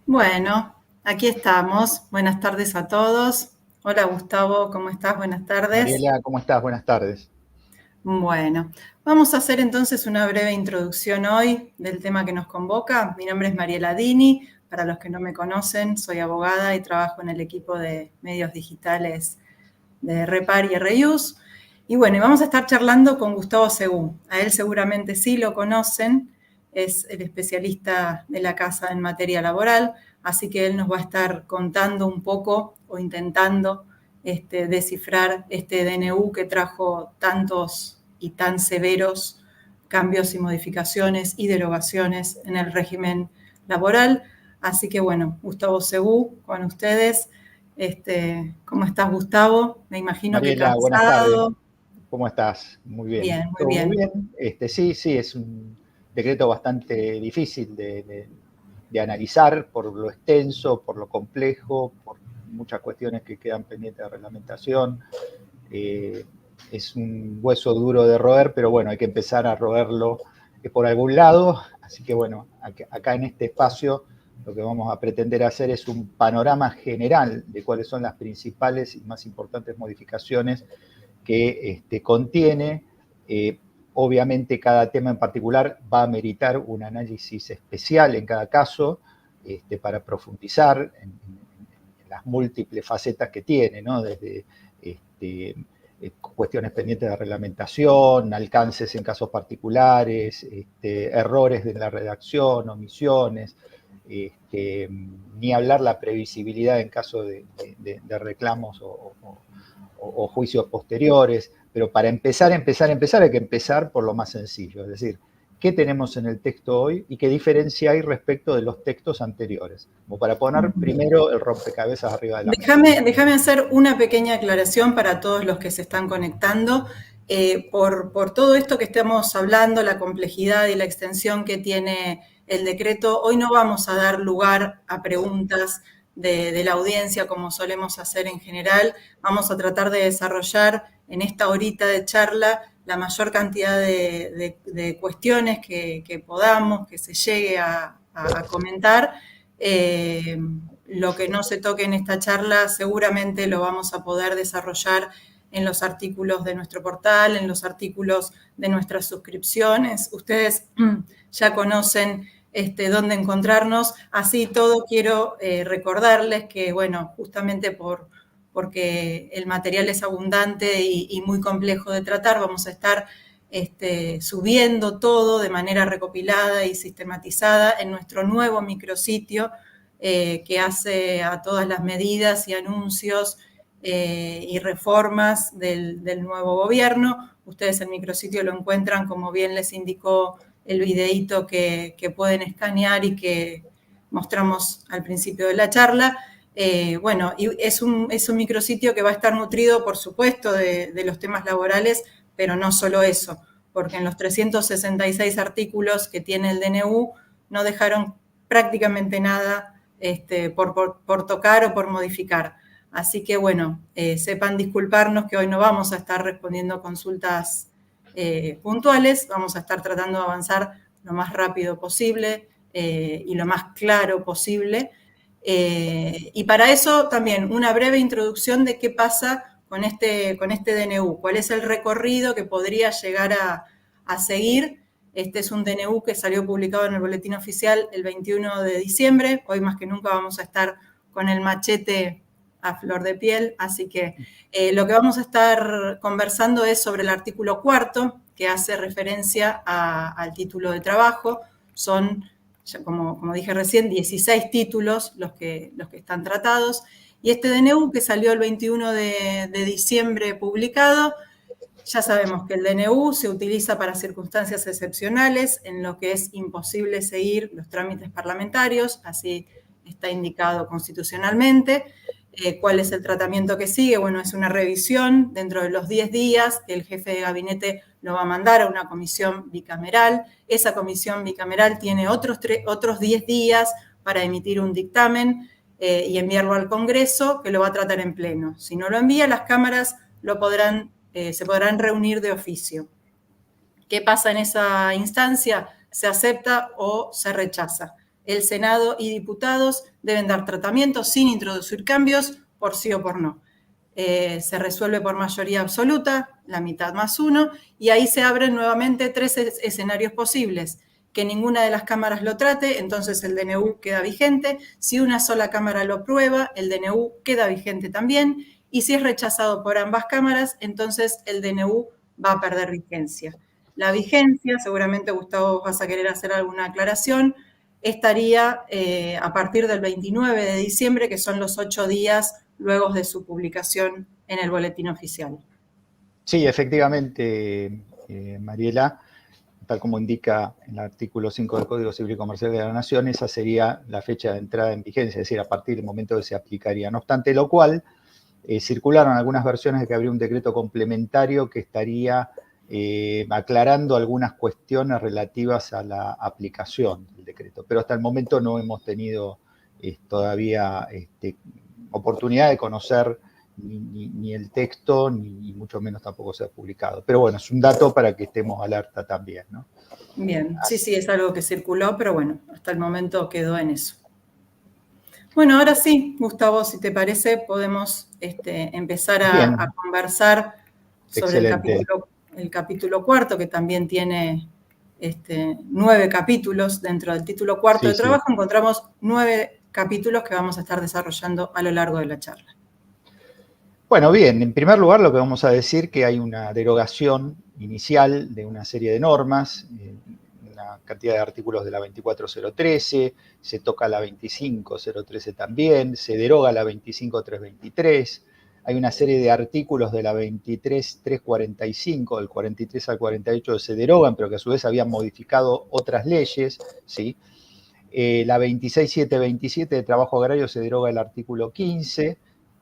Bueno, aquí estamos. Buenas tardes a todos. Hola Gustavo, ¿cómo estás? Buenas tardes. Mariela, ¿cómo estás? Buenas tardes. Bueno, vamos a hacer entonces una breve introducción hoy del tema que nos convoca. Mi nombre es Mariela Dini. Para los que no me conocen, soy abogada y trabajo en el equipo de medios digitales de Repar y Reuse. Y bueno, vamos a estar charlando con Gustavo Segú. A él seguramente sí lo conocen, es el especialista de la casa en materia laboral, así que él nos va a estar contando un poco o intentando descifrar este DNU que trajo tantos y tan severos cambios y modificaciones y derogaciones en el régimen laboral. Así que bueno, Gustavo Segú, con ustedes. ¿Cómo estás, Gustavo? Me imagino que Mariela, buenas tardes. cansado. ¿Cómo estás? Muy bien. Bien, muy ¿Todo muy bien. bien? Sí, es un decreto bastante difícil de analizar por lo extenso, por lo complejo, por muchas cuestiones que quedan pendientes de reglamentación. Eh, es un hueso duro de roer, pero bueno, hay que empezar a roerlo por algún lado. Así que bueno, acá en este espacio lo que vamos a pretender hacer es un panorama general de cuáles son las principales y más importantes modificaciones que contiene. Obviamente cada tema en particular va a meritar un análisis especial en cada caso para profundizar en las múltiples facetas que tiene, ¿no? Desde cuestiones pendientes de reglamentación, alcances en casos particulares, errores de la redacción, omisiones, ni hablar la previsibilidad en caso de reclamos o juicios posteriores, pero para empezar hay que empezar por lo más sencillo, es decir, qué tenemos en el texto hoy y qué diferencia hay respecto de los textos anteriores, como para poner primero el rompecabezas arriba de la mesa. Déjame hacer una pequeña aclaración para todos los que se están conectando. Por todo esto que estamos hablando, la complejidad y la extensión que tiene el decreto, hoy no vamos a dar lugar a preguntas de la audiencia como solemos hacer en general. Vamos a tratar de desarrollar en esta horita de charla la mayor cantidad de cuestiones que podamos, que se llegue a comentar. Lo que no se toque en esta charla seguramente lo vamos a poder desarrollar en los artículos de nuestro portal, en los artículos de nuestras suscripciones. Ustedes ya conocen dónde encontrarnos. Así todo, quiero recordarles que, bueno, justamente porque el material es abundante y muy complejo de tratar, vamos a estar subiendo todo de manera recopilada y sistematizada en nuestro nuevo micrositio que hace a todas las medidas y anuncios y reformas del nuevo gobierno. Ustedes el micrositio lo encuentran, como bien les indicó el videíto que pueden escanear y que mostramos al principio de la charla. Bueno, y es un micrositio que va a estar nutrido, por supuesto, de los temas laborales, pero no solo eso, porque en los 366 artículos que tiene el DNU no dejaron prácticamente nada por tocar o por modificar. Así que bueno, sepan disculparnos que hoy no vamos a estar respondiendo consultas puntuales, vamos a estar tratando de avanzar lo más rápido posible y lo más claro posible. Y para eso también una breve introducción de qué pasa con este DNU, cuál es el recorrido que podría llegar a seguir. Este es un DNU que salió publicado en el Boletín Oficial el 21 de diciembre. Hoy más que nunca vamos a estar con el machete a flor de piel, así que lo que vamos a estar conversando es sobre el artículo 4, que hace referencia al título de trabajo. Son, ya como dije recién, 16 títulos los que están tratados. Y este DNU, que salió el 21 de diciembre publicado, ya sabemos que el DNU se utiliza para circunstancias excepcionales en lo que es imposible seguir los trámites parlamentarios, así está indicado constitucionalmente. ¿Cuál es el tratamiento que sigue? Bueno, es una revisión dentro de los 10 días. El jefe de gabinete lo va a mandar a una comisión bicameral. Esa comisión bicameral tiene otros 10 días para emitir un dictamen y enviarlo al Congreso, que lo va a tratar en pleno. Si no lo envía, las cámaras se podrán reunir de oficio. ¿Qué pasa en esa instancia? Se acepta o se rechaza. El Senado y diputados deben dar tratamiento sin introducir cambios por sí o por no. Se resuelve por mayoría absoluta, la mitad más uno, y ahí se abren nuevamente 3 escenarios posibles. Que ninguna de las cámaras lo trate, entonces el DNU queda vigente. Si una sola cámara lo aprueba, el DNU queda vigente también. Y si es rechazado por ambas cámaras, entonces el DNU va a perder vigencia. La vigencia, seguramente Gustavo vas a querer hacer alguna aclaración, estaría a partir del 29 de diciembre, que son los 8 días luego de su publicación en el boletín oficial. Sí, efectivamente, Mariela, tal como indica en el artículo 5 del Código Civil y Comercial de la Nación, esa sería la fecha de entrada en vigencia, es decir, a partir del momento que se aplicaría. No obstante lo cual, circularon algunas versiones de que habría un decreto complementario que estaría aclarando algunas cuestiones relativas a la aplicación del decreto, pero hasta el momento no hemos tenido todavía oportunidad de conocer ni el texto, ni mucho menos tampoco se ha publicado. Pero bueno, es un dato para que estemos alerta también, ¿no? Bien, sí, es algo que circuló, pero bueno, hasta el momento quedó en eso. Bueno, ahora sí, Gustavo, si te parece, podemos empezar a conversar sobre el capítulo cuarto, que también tiene 9 capítulos. Dentro del título cuarto de trabajo encontramos 9 capítulos que vamos a estar desarrollando a lo largo de la charla. Bueno, bien, en primer lugar lo que vamos a decir que hay una derogación inicial de una serie de normas, una cantidad de artículos de la 24013, se toca la 25013 también, se deroga la 25323, hay una serie de artículos de la 23345, del 43 al 48 que se derogan, pero que a su vez habían modificado otras leyes, ¿sí? La 26727 de trabajo agrario se deroga el artículo 15,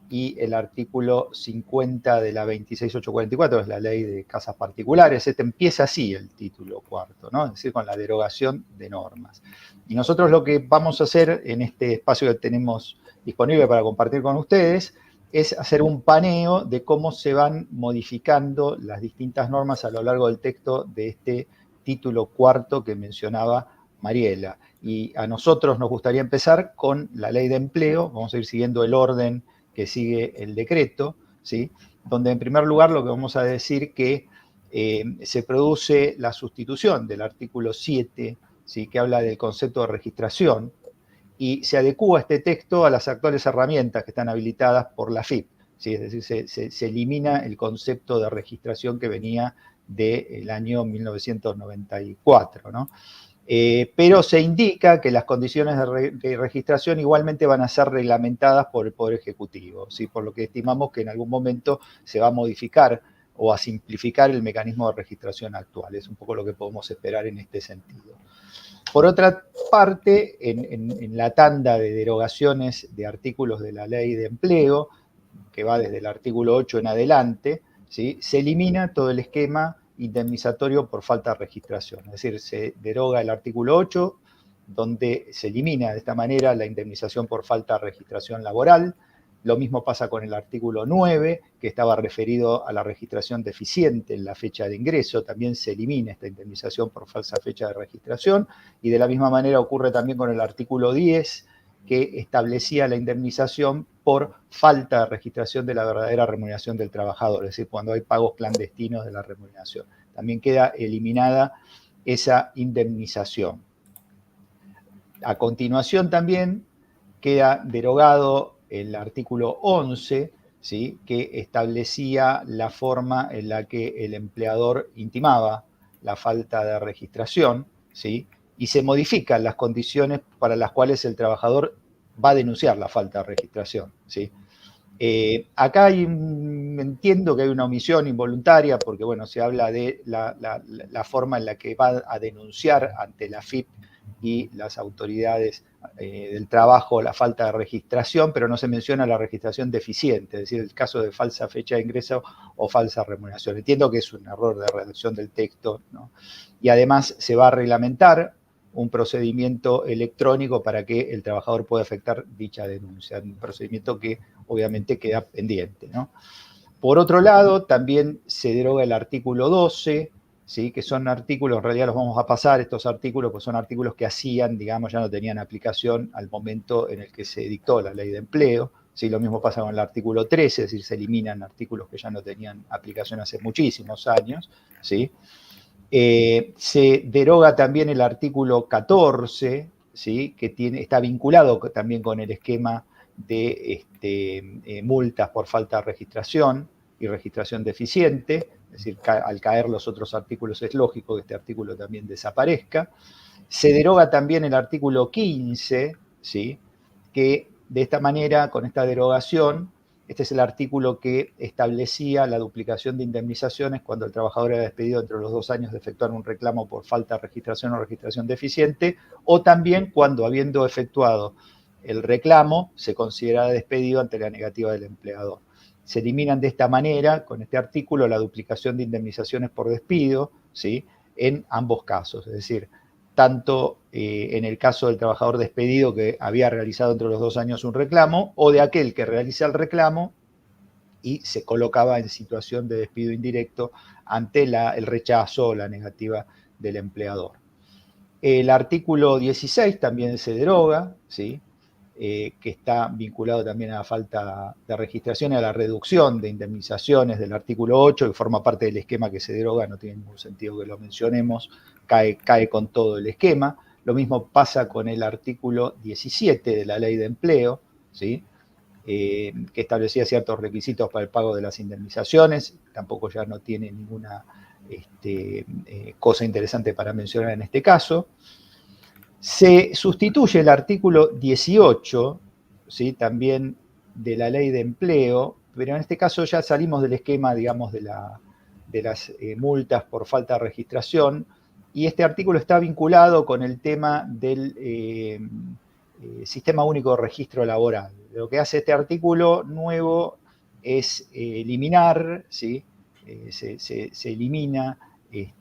y el artículo 50 de la 26844, es la ley de casas particulares. Empieza así el título cuarto, ¿no? Es decir, con la derogación de normas. Y nosotros lo que vamos a hacer en este espacio que tenemos disponible para compartir con ustedes es hacer un paneo de cómo se van modificando las distintas normas a lo largo del texto de este título cuarto que mencionaba Mariela. Y a nosotros nos gustaría empezar con la ley de empleo, vamos a ir siguiendo el orden que sigue el decreto, ¿sí? Donde en primer lugar lo que vamos a decir que se produce la sustitución del artículo 7, ¿sí? Que habla del concepto de registración, y se adecúa este texto a las actuales herramientas que están habilitadas por la AFIP, ¿sí? Es decir, se elimina el concepto de registración que venía del año 1994, ¿no? Pero se indica que las condiciones de registración igualmente van a ser reglamentadas por el Poder Ejecutivo, ¿sí? Por lo que estimamos que en algún momento se va a modificar o a simplificar el mecanismo de registración actual. Es un poco lo que podemos esperar en este sentido. Por otra parte, en la tanda de derogaciones de artículos de la Ley de Empleo, que va desde el artículo 8 en adelante, ¿sí? Se elimina todo el esquema indemnizatorio por falta de registración. Es decir, se deroga el artículo 8, donde se elimina de esta manera la indemnización por falta de registración laboral. Lo mismo pasa con el artículo 9, que estaba referido a la registración deficiente en la fecha de ingreso. También se elimina esta indemnización por falsa fecha de registración. Y de la misma manera ocurre también con el artículo 10, que establecía la indemnización por falta de registración de la verdadera remuneración del trabajador, es decir, cuando hay pagos clandestinos de la remuneración. También queda eliminada esa indemnización. A continuación también queda derogado el artículo 11, ¿sí? Que establecía la forma en la que el empleador intimaba la falta de registración, ¿sí? Y se modifican las condiciones para las cuales el trabajador va a denunciar la falta de registración, ¿sí? Acá entiendo que hay una omisión involuntaria porque, bueno, se habla de la forma en la que va a denunciar ante la AFIP y las autoridades del trabajo la falta de registración, pero no se menciona la registración deficiente, es decir, el caso de falsa fecha de ingreso o falsa remuneración. Entiendo que es un error de redacción del texto, ¿no? Y además se va a reglamentar un procedimiento electrónico para que el trabajador pueda efectuar dicha denuncia, un procedimiento que obviamente queda pendiente, ¿no? Por otro lado, también se deroga el artículo 12, ¿sí? Que son artículos, en realidad los vamos a pasar, estos artículos, pues son artículos que hacían, digamos, ya no tenían aplicación al momento en el que se dictó la ley de empleo. ¿Sí? Lo mismo pasa con el artículo 13, es decir, se eliminan artículos que ya no tenían aplicación hace muchísimos años. ¿Sí? Se deroga también el artículo 14, ¿sí? Que está vinculado también con el esquema de multas por falta de registración y registración deficiente. Es decir, al caer los otros artículos es lógico que este artículo también desaparezca. Se deroga también el artículo 15, ¿sí? Que de esta manera, con esta derogación, este es el artículo que establecía la duplicación de indemnizaciones cuando el trabajador era despedido entre los 2 años de efectuar un reclamo por falta de registración o registración deficiente, o también cuando, habiendo efectuado el reclamo, se considera despedido ante la negativa del empleador. Se eliminan de esta manera, con este artículo, la duplicación de indemnizaciones por despido, ¿sí? En ambos casos, es decir, tanto en el caso del trabajador despedido que había realizado entre los 2 años un reclamo, o de aquel que realiza el reclamo y se colocaba en situación de despido indirecto ante el rechazo o la negativa del empleador. El artículo 16 también se deroga, ¿sí? Que está vinculado también a la falta de registración y a la reducción de indemnizaciones del artículo 8, que forma parte del esquema que se deroga, no tiene ningún sentido que lo mencionemos, cae con todo el esquema. Lo mismo pasa con el artículo 17 de la Ley de Empleo, ¿sí? Que establecía ciertos requisitos para el pago de las indemnizaciones, tampoco ya no tiene ninguna cosa interesante para mencionar en este caso. Se sustituye el artículo 18, ¿sí? También de la Ley de Empleo, pero en este caso ya salimos del esquema, digamos, de las multas por falta de registración, y este artículo está vinculado con el tema del Sistema Único de Registro Laboral. Lo que hace este artículo nuevo es eliminar, ¿sí? Se elimina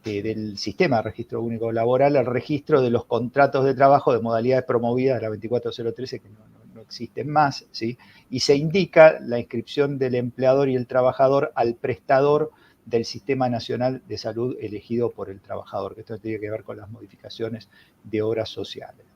del Sistema de Registro Único Laboral el registro de los contratos de trabajo de modalidades promovidas de la 24013 que no existen más, ¿sí? Y se indica la inscripción del empleador y el trabajador al prestador del Sistema Nacional de Salud elegido por el trabajador, que esto tiene que ver con las modificaciones de obras sociales.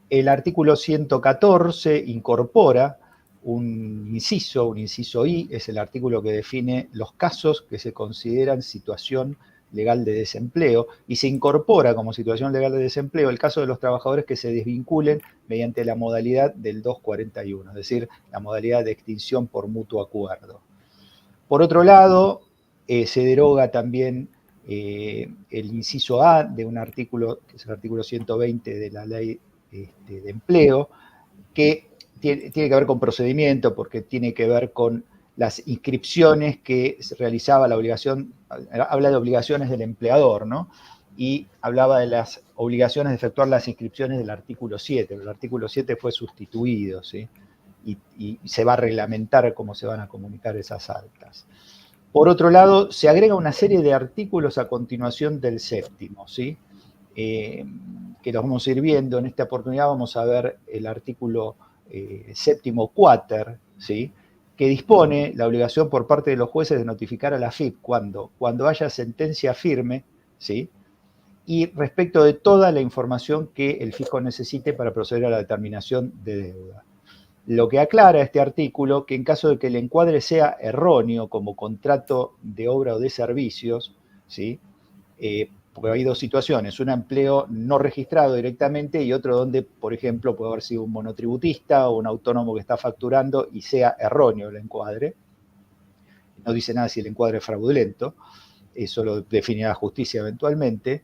El artículo 114 incorpora un inciso I, es el artículo que define los casos que se consideran situación legal de desempleo, y se incorpora como situación legal de desempleo el caso de los trabajadores que se desvinculen mediante la modalidad del 241, es decir, la modalidad de extinción por mutuo acuerdo. Por otro lado, se deroga también el inciso A de un artículo, que es el artículo 120 de la Ley de Empleo, que tiene que ver con procedimiento, porque tiene que ver con las inscripciones que se realizaba la obligación, habla de obligaciones del empleador, ¿no? Y hablaba de las obligaciones de efectuar las inscripciones del artículo 7, pero el artículo 7 fue sustituido, ¿sí? Y se va a reglamentar cómo se van a comunicar esas altas. Por otro lado, se agrega una serie de artículos a continuación del séptimo, ¿sí? Que los vamos a ir viendo. En esta oportunidad vamos a ver el artículo séptimo quater, ¿sí? Que dispone la obligación por parte de los jueces de notificar a la AFIP cuando haya sentencia firme, ¿sí? Y respecto de toda la información que el fisco necesite para proceder a la determinación de deuda. Lo que aclara este artículo, que en caso de que el encuadre sea erróneo como contrato de obra o de servicios, ¿sí? Porque hay dos situaciones, un empleo no registrado directamente y otro donde, por ejemplo, puede haber sido un monotributista o un autónomo que está facturando y sea erróneo el encuadre. No dice nada si el encuadre es fraudulento, eso lo definirá la justicia eventualmente.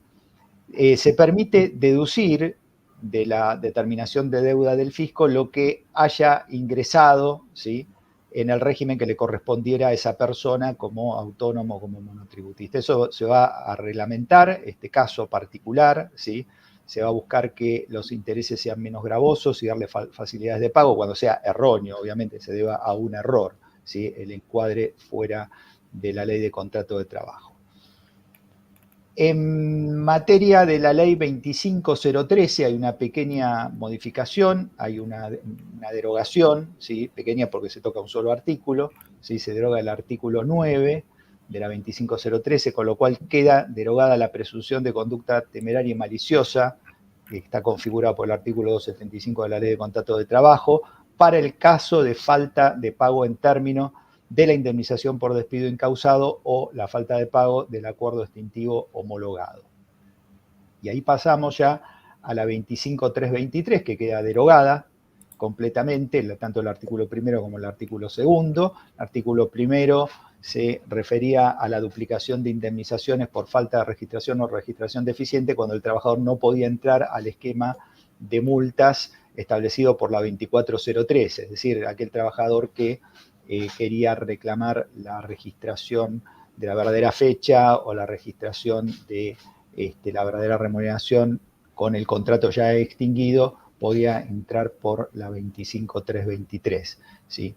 Se permite deducir de la determinación de deuda del fisco lo que haya ingresado, ¿sí? En el régimen que le correspondiera a esa persona como autónomo, como monotributista. Eso se va a reglamentar, este caso particular, ¿sí? Se va a buscar que los intereses sean menos gravosos y darle facilidades de pago cuando sea erróneo, obviamente se deba a un error, ¿sí? El encuadre fuera de la ley de contrato de trabajo. En materia de la ley 25013 hay una pequeña modificación, hay una derogación, ¿sí? Pequeña porque se toca un solo artículo, ¿sí? Se deroga el artículo 9 de la 25013, con lo cual queda derogada la presunción de conducta temeraria y maliciosa, que está configurada por el artículo 275 de la Ley de Contrato de Trabajo, para el caso de falta de pago en término de la indemnización por despido incausado o la falta de pago del acuerdo extintivo homologado. Y ahí pasamos ya a la 25323, que queda derogada completamente, tanto el artículo primero como el artículo segundo. El artículo primero se refería a la duplicación de indemnizaciones por falta de registración o registración deficiente cuando el trabajador no podía entrar al esquema de multas establecido por la 24013, es decir, aquel trabajador que quería reclamar la registración de la verdadera fecha o la registración de la verdadera remuneración con el contrato ya extinguido, podía entrar por la 25323, ¿sí?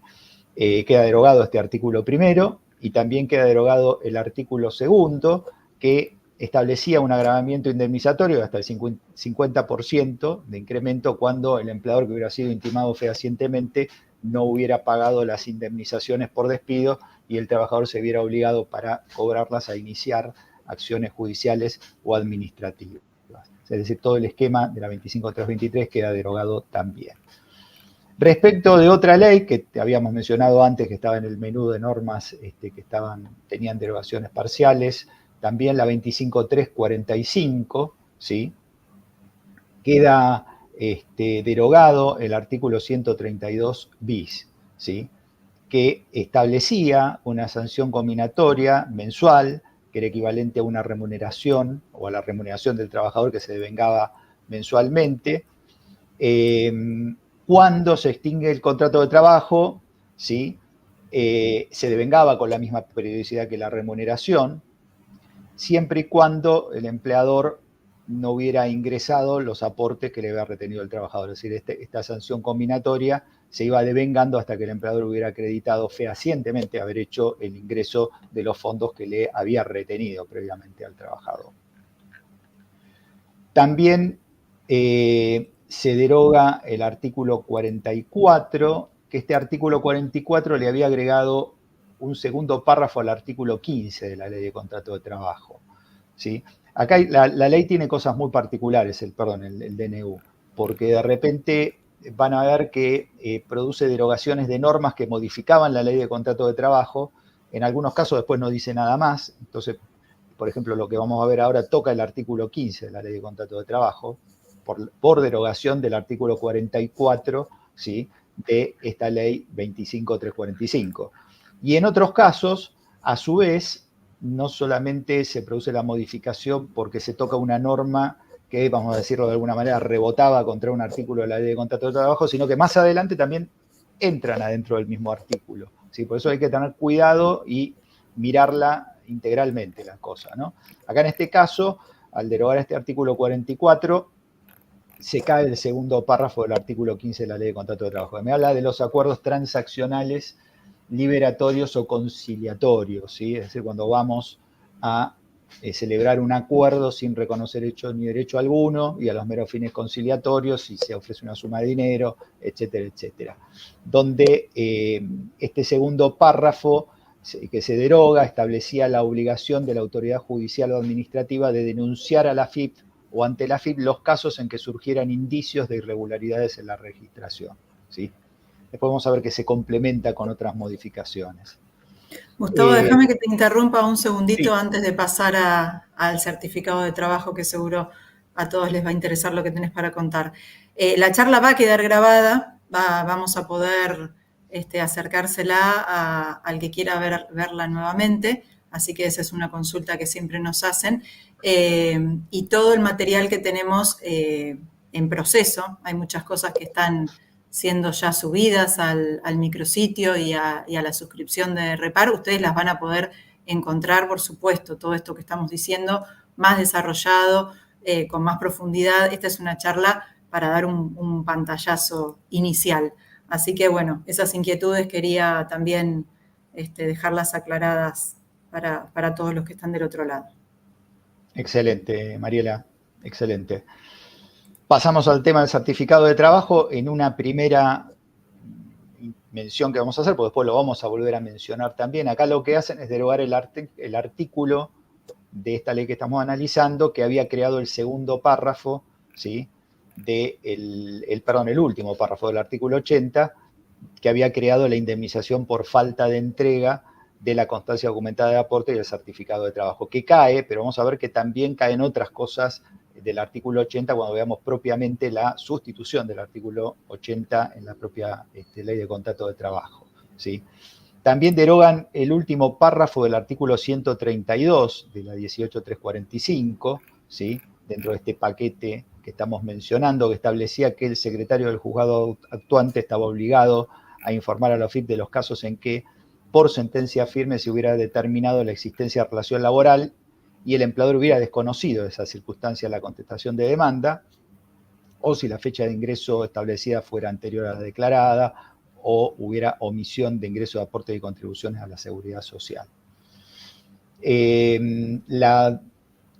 Queda derogado este artículo primero y también queda derogado el artículo segundo, que establecía un agravamiento indemnizatorio de hasta el 50% de incremento cuando el empleador que hubiera sido intimado fehacientemente no hubiera pagado las indemnizaciones por despido y el trabajador se viera obligado para cobrarlas a iniciar acciones judiciales o administrativas. Es decir, todo el esquema de la 25323 queda derogado también. Respecto de otra ley que te habíamos mencionado antes, que estaba en el menú de normas que tenían derogaciones parciales, también la 25345, ¿sí? Queda derogado el artículo 132 bis, ¿sí? Que establecía una sanción combinatoria mensual que era equivalente a una remuneración o a la remuneración del trabajador que se devengaba mensualmente. Cuando se extingue el contrato de trabajo, ¿sí? Se devengaba con la misma periodicidad que la remuneración, siempre y cuando el empleador no hubiera ingresado los aportes que le había retenido el trabajador. Es decir, esta sanción combinatoria se iba devengando hasta que el empleador hubiera acreditado fehacientemente haber hecho el ingreso de los fondos que le había retenido previamente al trabajador. También se deroga el artículo 44, que este artículo 44 le había agregado un segundo párrafo al artículo 15 de la Ley de Contrato de Trabajo, ¿sí? Acá la ley tiene cosas muy particulares, el DNU, porque de repente van a ver que produce derogaciones de normas que modificaban la Ley de Contrato de Trabajo. En algunos casos después no dice nada más. Entonces, por ejemplo, lo que vamos a ver ahora toca el artículo 15 de la Ley de Contrato de Trabajo, por derogación del artículo 44, ¿sí? De esta ley 25345. Y en otros casos, a su vez, no solamente se produce la modificación porque se toca una norma que, vamos a decirlo de alguna manera, rebotaba contra un artículo de la Ley de Contrato de Trabajo, sino que más adelante también entran adentro del mismo artículo, ¿sí? Por eso hay que tener cuidado y mirarla integralmente la cosa, ¿no? Acá en este caso, al derogar este artículo 44, se cae el segundo párrafo del artículo 15 de la Ley de Contrato de Trabajo, que me habla de los acuerdos transaccionales liberatorios o conciliatorios, ¿sí? Es decir, cuando vamos a celebrar un acuerdo sin reconocer hecho ni derecho alguno y a los meros fines conciliatorios y se ofrece una suma de dinero, etcétera, etcétera. Donde este segundo párrafo que se deroga establecía la obligación de la autoridad judicial o administrativa de denunciar a la AFIP o ante la AFIP los casos en que surgieran indicios de irregularidades en la registración, ¿sí? Después vamos a ver que se complementa con otras modificaciones. Gustavo, déjame que te interrumpa un segundito Sí. antes de pasar al certificado de trabajo, que seguro a todos les va a interesar lo que tenés para contar. La charla va a quedar grabada, vamos a poder acercársela al que quiera verla nuevamente, así que esa es una consulta que siempre nos hacen. Y todo el material que tenemos en proceso, hay muchas cosas que están siendo ya subidas al micrositio y a la suscripción de Repar, ustedes las van a poder encontrar, por supuesto, todo esto que estamos diciendo, más desarrollado, con más profundidad. Esta es una charla para dar un pantallazo inicial. Así que, bueno, esas inquietudes quería también dejarlas aclaradas para todos los que están del otro lado. Excelente, Mariela, excelente. Pasamos al tema del certificado de trabajo. En una primera mención que vamos a hacer, porque después lo vamos a volver a mencionar también. Acá lo que hacen es derogar el artículo de esta ley que estamos analizando, que había creado el segundo párrafo, ¿sí? El último párrafo del artículo 80, que había creado la indemnización por falta de entrega de la constancia documentada de aporte y el certificado de trabajo, que cae, pero vamos a ver que también caen otras cosas del artículo 80 cuando veamos propiamente la sustitución del artículo 80 en la propia ley de contrato de trabajo, ¿sí? También derogan el último párrafo del artículo 132 de la 18345, ¿sí? Dentro de este paquete que estamos mencionando, que establecía que el secretario del juzgado actuante estaba obligado a informar a la OFIP de los casos en que, por sentencia firme, se hubiera determinado la existencia de relación laboral y el empleador hubiera desconocido esa circunstancia en la contestación de demanda, o si la fecha de ingreso establecida fuera anterior a la declarada, o hubiera omisión de ingreso de aportes y contribuciones a la seguridad social. La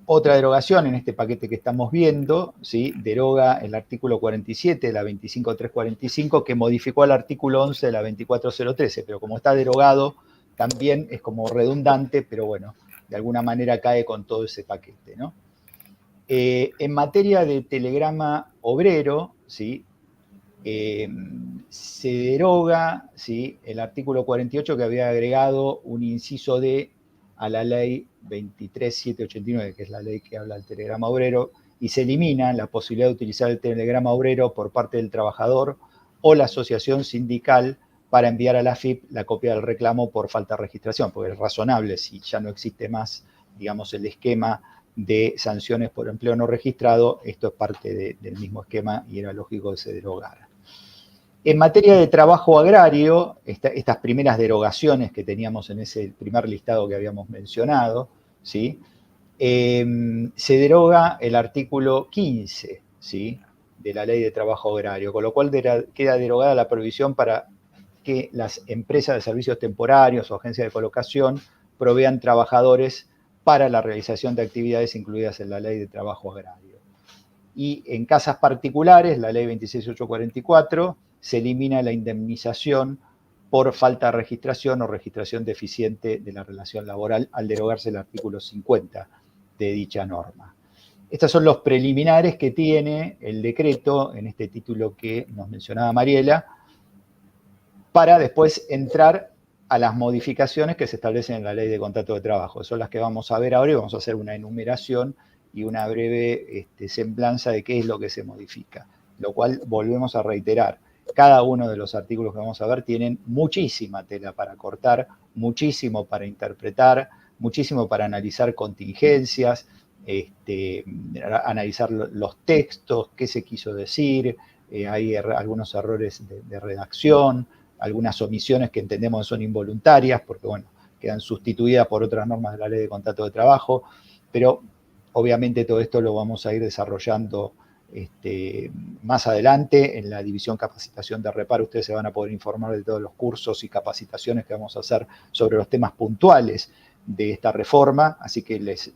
otra derogación en este paquete que estamos viendo, ¿sí? Deroga el artículo 47 de la 25345, que modificó el artículo 11 de la 24013, pero como está derogado, también es como redundante, pero bueno, de alguna manera cae con todo ese paquete, ¿no? En materia de telegrama obrero, ¿sí? Se deroga, ¿sí? El artículo 48, que había agregado un inciso D a la ley 23789, que es la ley que habla del telegrama obrero, y se elimina la posibilidad de utilizar el telegrama obrero por parte del trabajador o la asociación sindical para enviar a la AFIP la copia del reclamo por falta de registración, porque es razonable si ya no existe más, digamos, el esquema de sanciones por empleo no registrado, esto es parte del mismo esquema y era lógico que se derogara. En materia de trabajo agrario, estas primeras derogaciones que teníamos en ese primer listado que habíamos mencionado, ¿sí? Se deroga el artículo 15, ¿sí? De la Ley de Trabajo Agrario, con lo cual queda derogada la prohibición para que las empresas de servicios temporarios o agencias de colocación provean trabajadores para la realización de actividades incluidas en la Ley de Trabajo Agrario. Y en casas particulares, la Ley 26844, se elimina la indemnización por falta de registración o registración deficiente de la relación laboral al derogarse el artículo 50 de dicha norma. Estos son los preliminares que tiene el decreto en este título que nos mencionaba Mariela, para después entrar a las modificaciones que se establecen en la Ley de Contrato de Trabajo. Son las que vamos a ver ahora y vamos a hacer una enumeración y una breve semblanza de qué es lo que se modifica. Lo cual volvemos a reiterar. Cada uno de los artículos que vamos a ver tienen muchísima tela para cortar, muchísimo para interpretar, muchísimo para analizar contingencias, analizar los textos, qué se quiso decir, hay algunos errores de redacción, algunas omisiones que entendemos que son involuntarias, porque bueno, quedan sustituidas por otras normas de la Ley de Contrato de Trabajo, pero obviamente todo esto lo vamos a ir desarrollando más adelante en la división capacitación de reparo. Ustedes se van a poder informar de todos los cursos y capacitaciones que vamos a hacer sobre los temas puntuales de esta reforma, así que les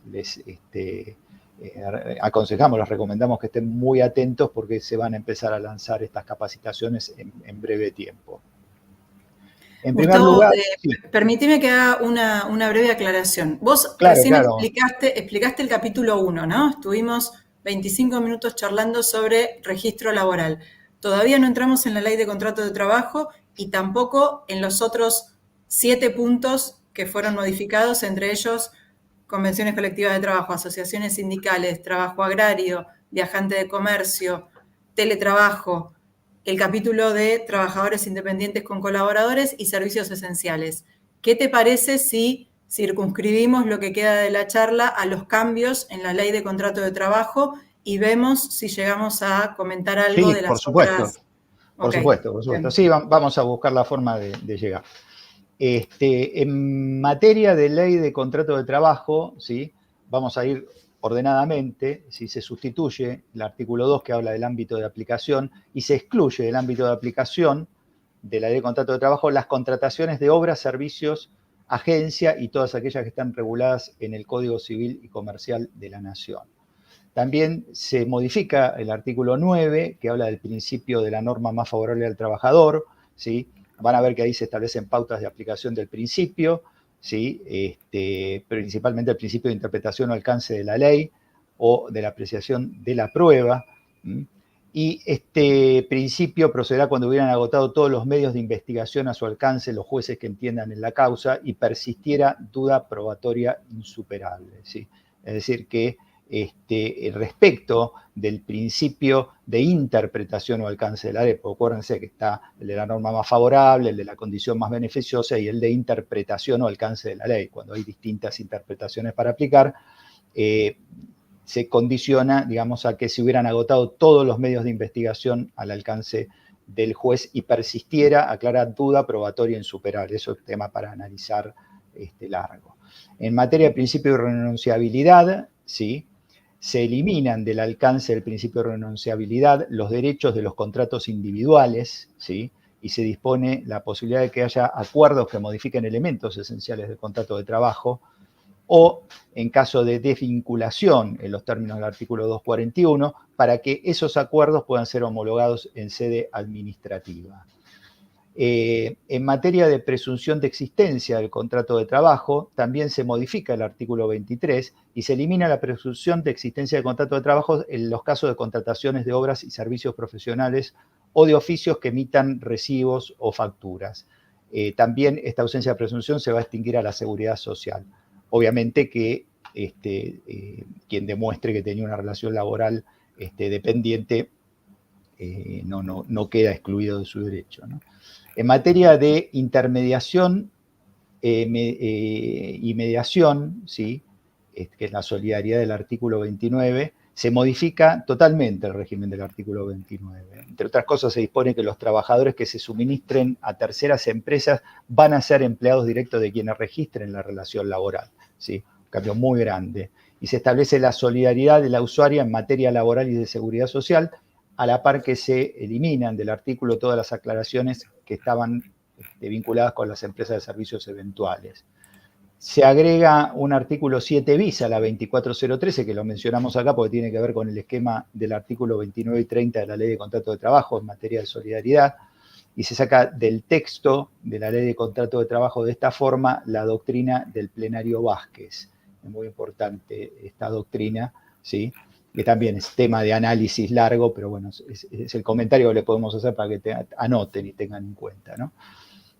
aconsejamos, les recomendamos que estén muy atentos porque se van a empezar a lanzar estas capacitaciones en breve tiempo. En primer lugar, sí. Permíteme que haga una breve aclaración. Vos recién explicaste el capítulo 1, ¿no? Estuvimos 25 minutos charlando sobre registro laboral. Todavía no entramos en la Ley de Contrato de Trabajo y tampoco en los otros 7 puntos que fueron modificados, entre ellos convenciones colectivas de trabajo, asociaciones sindicales, trabajo agrario, viajante de comercio, teletrabajo, el capítulo de trabajadores independientes con colaboradores y servicios esenciales. ¿Qué te parece si circunscribimos lo que queda de la charla a los cambios en la Ley de Contrato de Trabajo y vemos si llegamos a comentar algo de las otras? Por supuesto. Sí, vamos a buscar la forma de llegar. En materia de Ley de Contrato de Trabajo, ¿sí? Vamos a ir ordenadamente, si se sustituye el artículo 2 que habla del ámbito de aplicación y se excluye del ámbito de aplicación de la Ley de Contrato de Trabajo las contrataciones de obras, servicios, agencia y todas aquellas que están reguladas en el Código Civil y Comercial de la Nación. También se modifica el artículo 9 que habla del principio de la norma más favorable al trabajador, ¿sí? van a ver que ahí se establecen pautas de aplicación del principio, ¿sí? Principalmente el principio de interpretación o alcance de la ley o de la apreciación de la prueba. Y este principio procederá cuando hubieran agotado todos los medios de investigación a su alcance los jueces que entiendan en la causa y persistiera duda probatoria insuperable, ¿sí? Es decir, que respecto del principio de interpretación o alcance de la ley, porque acuérdense que está el de la norma más favorable, el de la condición más beneficiosa y el de interpretación o alcance de la ley. Cuando hay distintas interpretaciones para aplicar, se condiciona, digamos, a que se hubieran agotado todos los medios de investigación al alcance del juez y persistiera, aclara, duda probatoria insuperable. Eso es tema para analizar largo. En materia de principio de renunciabilidad, ¿sí?, se eliminan del alcance del principio de renunciabilidad los derechos de los contratos individuales, ¿sí?, y se dispone la posibilidad de que haya acuerdos que modifiquen elementos esenciales del contrato de trabajo, o en caso de desvinculación en los términos del artículo 241, para que esos acuerdos puedan ser homologados en sede administrativa. En materia de presunción de existencia del contrato de trabajo, también se modifica el artículo 23 y se elimina la presunción de existencia del contrato de trabajo en los casos de contrataciones de obras y servicios profesionales o de oficios que emitan recibos o facturas. También esta ausencia de presunción se va a extinguir a la seguridad social. Obviamente que quien demuestre que tenía una relación laboral dependiente no queda excluido de su derecho, ¿no? En materia de intermediación y mediación, ¿sí?, que es la solidaridad del artículo 29, se modifica totalmente el régimen del artículo 29. Entre otras cosas, se dispone que los trabajadores que se suministren a terceras empresas van a ser empleados directos de quienes registren la relación laboral, ¿sí? Un cambio muy grande. Y se establece la solidaridad de la usuaria en materia laboral y de seguridad social, a la par que se eliminan del artículo todas las aclaraciones que estaban vinculadas con las empresas de servicios eventuales. Se agrega un artículo 7 bis a la 24013, que lo mencionamos acá porque tiene que ver con el esquema del artículo 29 y 30 de la Ley de Contrato de Trabajo en materia de solidaridad, y se saca del texto de la Ley de Contrato de Trabajo de esta forma la doctrina del plenario Vázquez. Es muy importante esta doctrina, ¿sí?, que también es tema de análisis largo, pero bueno, es el comentario que le podemos hacer para que anoten y tengan en cuenta, ¿no?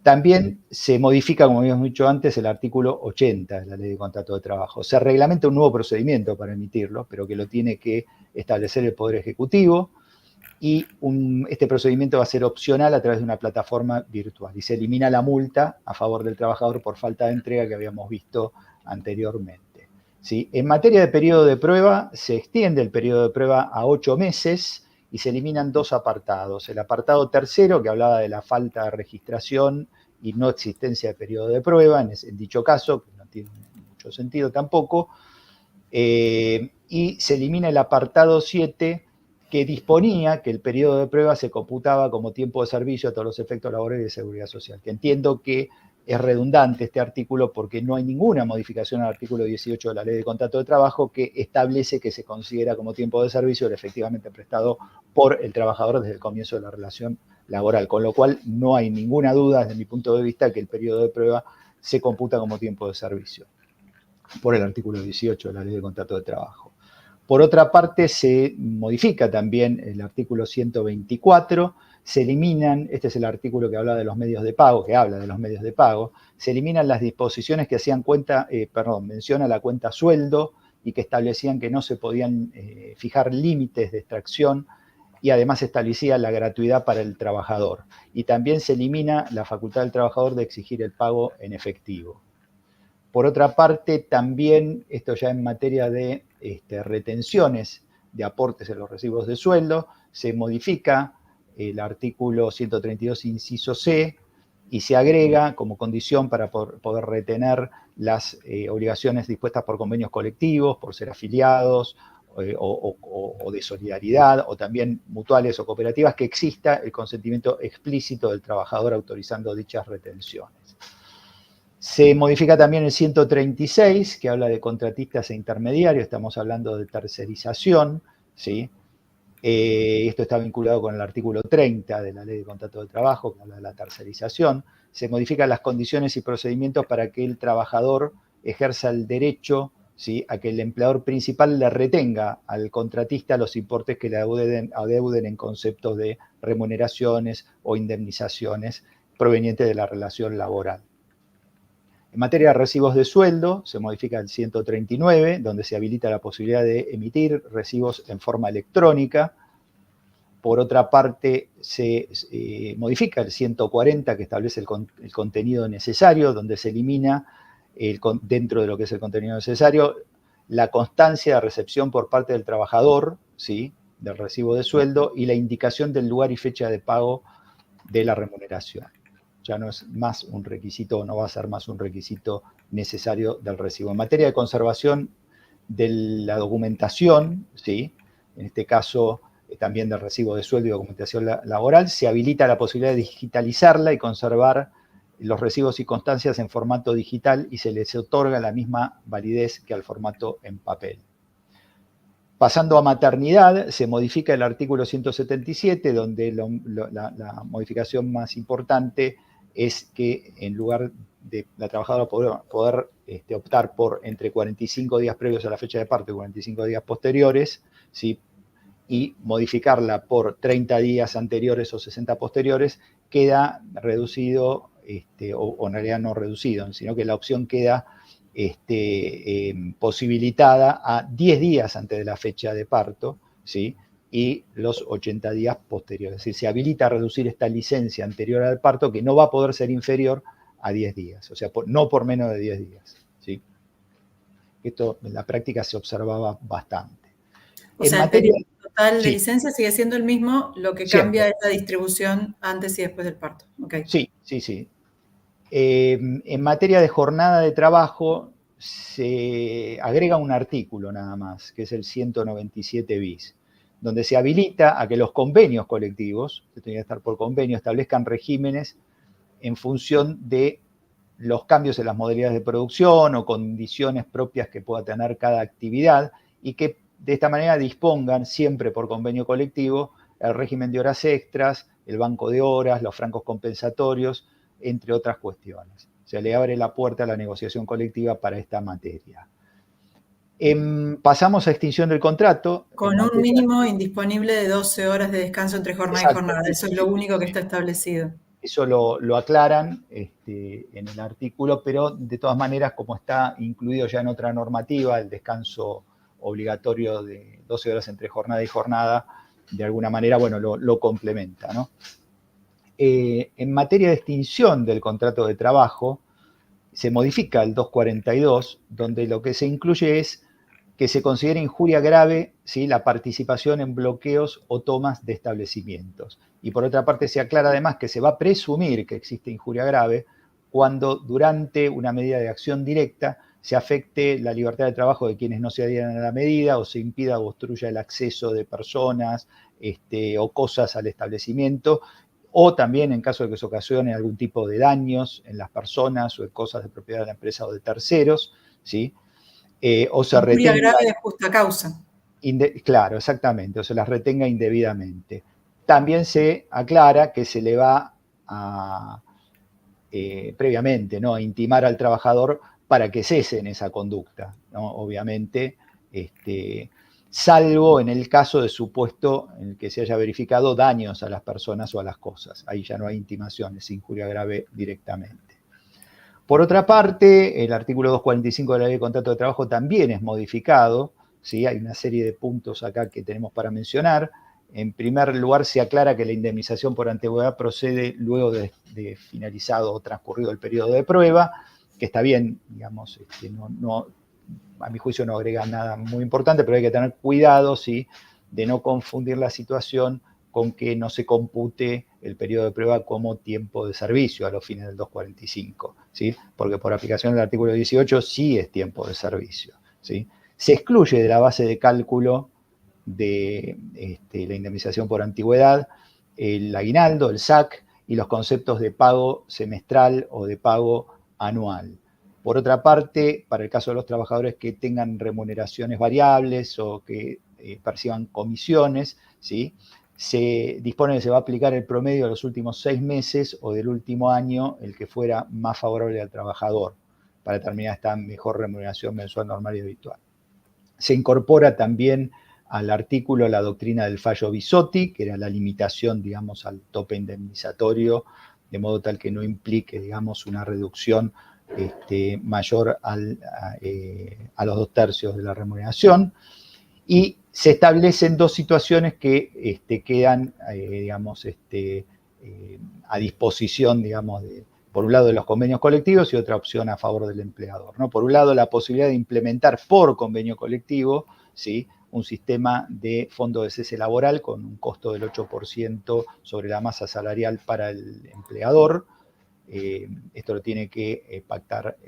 También se modifica, como habíamos dicho antes, el artículo 80 de la Ley de Contrato de Trabajo. Se reglamenta un nuevo procedimiento para emitirlo, pero que lo tiene que establecer el Poder Ejecutivo, y este procedimiento va a ser opcional a través de una plataforma virtual, y se elimina la multa a favor del trabajador por falta de entrega que habíamos visto anteriormente, ¿sí? En materia de periodo de prueba, se extiende el periodo de prueba a 8 meses y se eliminan dos apartados. El apartado tercero, que hablaba de la falta de registración y no existencia de periodo de prueba, en dicho caso, que no tiene mucho sentido tampoco, y se elimina el apartado 7, que disponía que el periodo de prueba se computaba como tiempo de servicio a todos los efectos laborales y de seguridad social, que entiendo que es redundante este artículo porque no hay ninguna modificación al artículo 18 de la Ley de Contrato de Trabajo que establece que se considera como tiempo de servicio el efectivamente prestado por el trabajador desde el comienzo de la relación laboral, con lo cual no hay ninguna duda desde mi punto de vista que el periodo de prueba se computa como tiempo de servicio por el artículo 18 de la Ley de Contrato de Trabajo. Por otra parte, se modifica también el artículo 124, se eliminan, este es el artículo que habla de los medios de pago, se eliminan las disposiciones que hacían menciona la cuenta sueldo y que establecían que no se podían fijar límites de extracción, y además establecía la gratuidad para el trabajador. Y también se elimina la facultad del trabajador de exigir el pago en efectivo. Por otra parte, también, esto ya en materia de retenciones de aportes en los recibos de sueldo, se modifica el artículo 132, inciso C, y se agrega como condición para poder retener las obligaciones dispuestas por convenios colectivos, por ser afiliados o de solidaridad, o también mutuales o cooperativas, que exista el consentimiento explícito del trabajador autorizando dichas retenciones. Se modifica también el 136, que habla de contratistas e intermediarios, estamos hablando de tercerización, ¿sí? Esto está vinculado con el artículo 30 de la Ley de Contrato de Trabajo, que habla de la tercerización. Se modifican las condiciones y procedimientos para que el trabajador ejerza el derecho, ¿sí?, a que el empleador principal le retenga al contratista los importes que le adeuden en conceptos de remuneraciones o indemnizaciones provenientes de la relación laboral. En materia de recibos de sueldo, se modifica el 139, donde se habilita la posibilidad de emitir recibos en forma electrónica. Por otra parte, se modifica el 140, que establece el contenido necesario, donde se elimina, dentro de lo que es el contenido necesario, la constancia de recepción por parte del trabajador, ¿sí?, del recibo de sueldo, y la indicación del lugar y fecha de pago de la remuneración. Ya no es más un requisito, no va a ser más un requisito necesario del recibo. En materia de conservación de la documentación, ¿sí?, en este caso también del recibo de sueldo y documentación laboral, se habilita la posibilidad de digitalizarla y conservar los recibos y constancias en formato digital y se les otorga la misma validez que al formato en papel. Pasando a maternidad, se modifica el artículo 177, donde la modificación más importante es que en lugar de la trabajadora poder optar por entre 45 días previos a la fecha de parto y 45 días posteriores, ¿sí?, y modificarla por 30 días anteriores o 60 posteriores, queda reducido, o en realidad no reducido, sino que la opción queda posibilitada a 10 días antes de la fecha de parto, ¿sí?, y los 80 días posteriores. Es decir, se habilita a reducir esta licencia anterior al parto, que no va a poder ser inferior a 10 días, o sea, no por menos de 10 días, ¿sí? Esto en la práctica se observaba bastante. O sea, el periodo total de licencia sigue siendo el mismo, lo que siempre cambia es la distribución antes y después del parto. Okay. Sí, sí, sí. En materia de jornada de trabajo, se agrega un artículo nada más, que es el 197 bis, donde se habilita a que los convenios colectivos, que tiene que estar por convenio, establezcan regímenes en función de los cambios en las modalidades de producción o condiciones propias que pueda tener cada actividad, y que de esta manera dispongan siempre por convenio colectivo el régimen de horas extras, el banco de horas, los francos compensatorios, entre otras cuestiones. Se le abre la puerta a la negociación colectiva para esta materia. Pasamos a extinción del contrato. Con un mínimo indisponible de 12 horas de descanso entre jornada y jornada. Eso es lo único que está establecido. Eso lo aclaran en el artículo, pero de todas maneras, como está incluido ya en otra normativa, el descanso obligatorio de 12 horas entre jornada y jornada, de alguna manera, bueno, lo complementa, ¿no? En materia de extinción del contrato de trabajo, se modifica el 242, donde lo que se incluye es que se considere injuria grave, ¿sí?, la participación en bloqueos o tomas de establecimientos. Y por otra parte se aclara además que se va a presumir que existe injuria grave cuando durante una medida de acción directa se afecte la libertad de trabajo de quienes no se adhieran a la medida, o se impida o obstruya el acceso de personas o cosas al establecimiento, o también en caso de que se ocasione algún tipo de daños en las personas o en cosas de propiedad de la empresa o de terceros, ¿sí? O se retenga... Injuria grave de justa causa. Claro, exactamente, o se las retenga indebidamente. También se aclara que se le va a, previamente, ¿no?, a intimar al trabajador para que cese en esa conducta, ¿no? Obviamente, salvo en el caso de supuesto en el que se haya verificado daños a las personas o a las cosas. Ahí ya no hay intimación, es injuria grave directamente. Por otra parte, el artículo 245 de la Ley de Contrato de Trabajo también es modificado, ¿sí? Hay una serie de puntos acá que tenemos para mencionar. En primer lugar, se aclara que la indemnización por antigüedad procede luego de finalizado o transcurrido el periodo de prueba, que está bien, digamos, a mi juicio no agrega nada muy importante, pero hay que tener cuidado, ¿sí?, de no confundir la situación con que no se compute el periodo de prueba como tiempo de servicio a los fines del 245, ¿sí? Porque por aplicación del artículo 18 sí es tiempo de servicio, ¿sí? Se excluye de la base de cálculo de la indemnización por antigüedad el aguinaldo, el SAC, y los conceptos de pago semestral o de pago anual. Por otra parte, para el caso de los trabajadores que tengan remuneraciones variables o que perciban comisiones, ¿sí? Se dispone que se va a aplicar el promedio de los últimos 6 meses o del último año, el que fuera más favorable al trabajador, para determinar esta mejor remuneración mensual normal y habitual. Se incorpora también al artículo la doctrina del fallo Bisotti, que era la limitación, digamos, al tope indemnizatorio, de modo tal que no implique, digamos, una reducción mayor a los 2/3 de la remuneración. Y se establecen 2 situaciones que quedan, digamos, a disposición, digamos, por un lado de los convenios colectivos y otra opción a favor del empleador, ¿no? Por un lado, la posibilidad de implementar por convenio colectivo, ¿sí?, un sistema de fondo de cese laboral con un costo del 8% sobre la masa salarial para el empleador. Esto lo tiene que pactar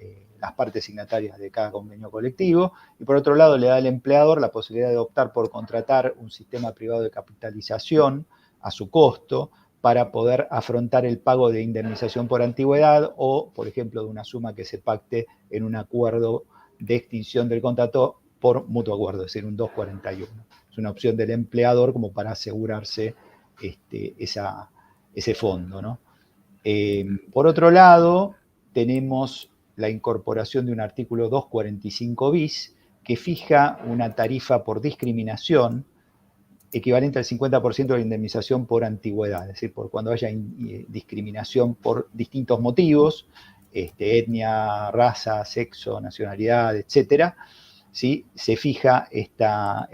las partes signatarias de cada convenio colectivo. Y por otro lado, le da al empleador la posibilidad de optar por contratar un sistema privado de capitalización a su costo para poder afrontar el pago de indemnización por antigüedad o, por ejemplo, de una suma que se pacte en un acuerdo de extinción del contrato por mutuo acuerdo, es decir, un 241. Es una opción del empleador como para asegurarse ese fondo, ¿no? Por otro lado, tenemos la incorporación de un artículo 245 bis que fija una tarifa por discriminación equivalente al 50% de la indemnización por antigüedad, es decir, por cuando haya discriminación por distintos motivos, etnia, raza, sexo, nacionalidad, etcétera, ¿sí? Se fija esta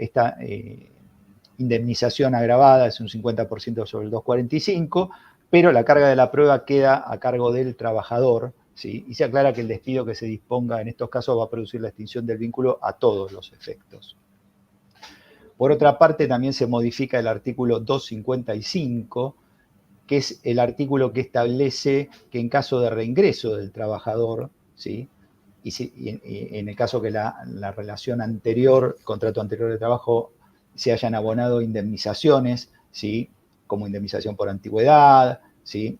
indemnización agravada, es un 50% sobre el 245, pero la carga de la prueba queda a cargo del trabajador, ¿sí? Y se aclara que el despido que se disponga en estos casos va a producir la extinción del vínculo a todos los efectos. Por otra parte, también se modifica el artículo 255, que es el artículo que establece que en caso de reingreso del trabajador, ¿sí?, y en el caso que la relación anterior, contrato anterior de trabajo, se hayan abonado indemnizaciones, ¿sí?, como indemnización por antigüedad, ¿sí?,